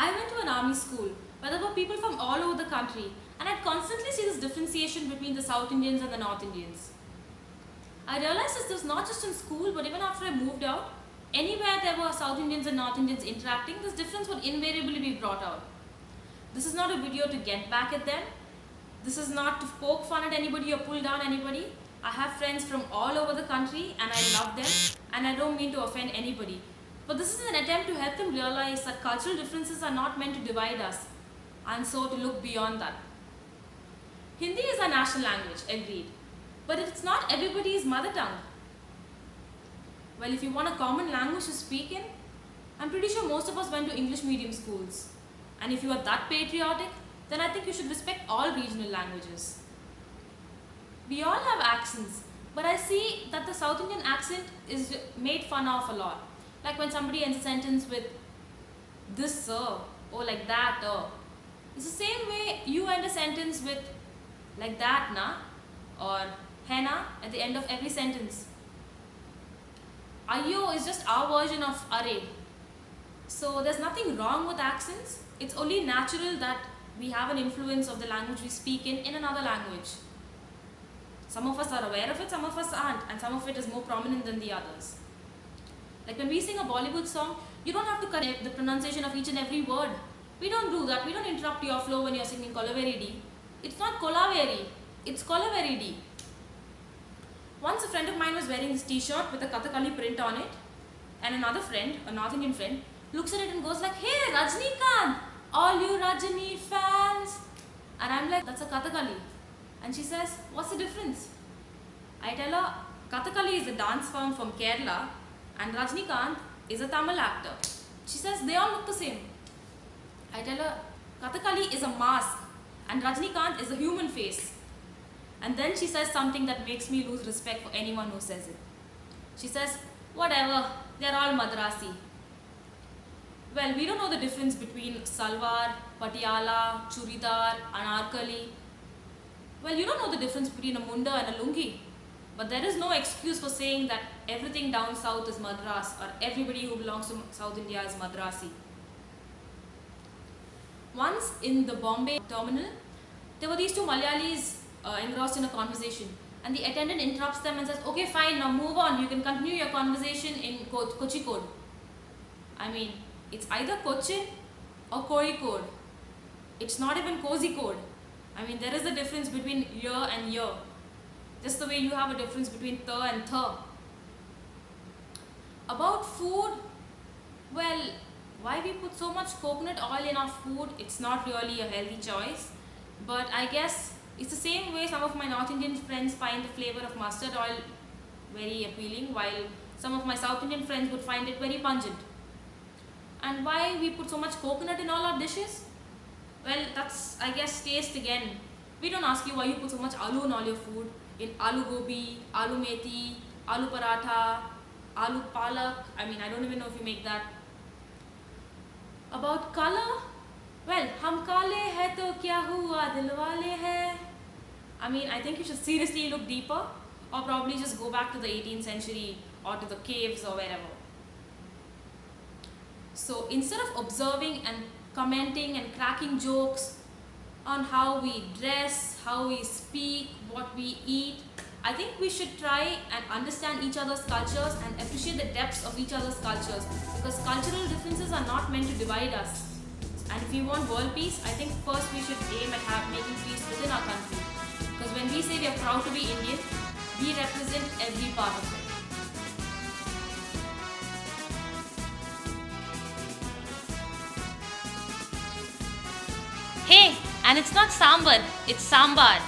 I went to an army school where there were people from all over the country, and I'd constantly see this differentiation between the South Indians and the North Indians. I realized this was not just in school, but even after I moved out, anywhere there were South Indians and North Indians interacting, this difference would invariably be brought out. This is not a video to get back at them. This is not to poke fun at anybody or pull down anybody. I have friends from all over the country and I love them, and I don't mean to offend anybody. But this is an attempt to help them realize that cultural differences are not meant to divide us, and so to look beyond that. Hindi is our national language, agreed. But it's not everybody's mother tongue. Well, if you want a common language to speak in, I'm pretty sure most of us went to English medium schools. And if you are that patriotic, then I think you should respect all regional languages. We all have accents, but I see that the South Indian accent is made fun of a lot. Like when somebody ends a sentence with this sir, or like that It's the same way you end a sentence with like that na, or henna at the end of every sentence. Ayyo is just our version of array. So there's nothing wrong with accents. It's only natural that we have an influence of the language we speak in another language. Some of us are aware of it, some of us aren't, and some of it is more prominent than the others. Like when we sing a Bollywood song, you don't have to correct the pronunciation of each and every word. We don't do that. We don't interrupt your flow when you're singing Kolaveridi. It's not Kolaveri, it's Kolaveridi. Once a friend of mine was wearing this t-shirt with a Kathakali print on it, and another friend, a North Indian friend, looks at it and goes like, "Hey Rajnikant, all you Rajani fans." And I'm like, "That's a Kathakali." And she says, "What's the difference?" I tell her, Kathakali is a dance form from Kerala and Rajnikant is a Tamil actor. She says, "They all look the same." I tell her, Kathakali is a mask and Rajnikant is a human face. And then she says something that makes me lose respect for anyone who says it. She says, "Whatever, they're all Madrasi." Well, we don't know the difference between Salwar, Patiala, Churidar, Anarkali. Well, you don't know the difference between a Munda and a Lungi. But there is no excuse for saying that everything down south is Madras or everybody who belongs to South India is Madrasi. Once in the Bombay terminal, there were these two Malayalis engrossed in a conversation, and the attendant interrupts them and says, "Okay, fine, now move on. You can continue your conversation in Kochikode." I mean, it's either Cochin or Kozhikode. It's not even Kozhikode. I mean, there is a difference between year and year. Just the way you have a difference between tha and tha. About food, well, why we put so much coconut oil in our food, it's not really a healthy choice. But I guess it's the same way some of my North Indian friends find the flavor of mustard oil very appealing, while some of my South Indian friends would find it very pungent. And why we put so much coconut in all our dishes? Well, that's, I guess, taste again. We don't ask you why you put so much aloo in all your food. In aloo gobi, aloo methi, aloo paratha, aloo palak. I mean, I don't even know if you make that. About color, well, hum kale hai to kya hua dil wale hai. I mean, I think you should seriously look deeper, or probably just go back to the 18th century or to the caves or wherever. So instead of observing and commenting and cracking jokes on how we dress, how we speak, what we eat, I think we should try and understand each other's cultures and appreciate the depths of each other's cultures, because cultural differences are not meant to divide us. And if we want world peace, I think first we should aim at making peace within our country. Because when we say we are proud to be Indian, we represent every part of it. Hey, and it's not sambar, it's sambar.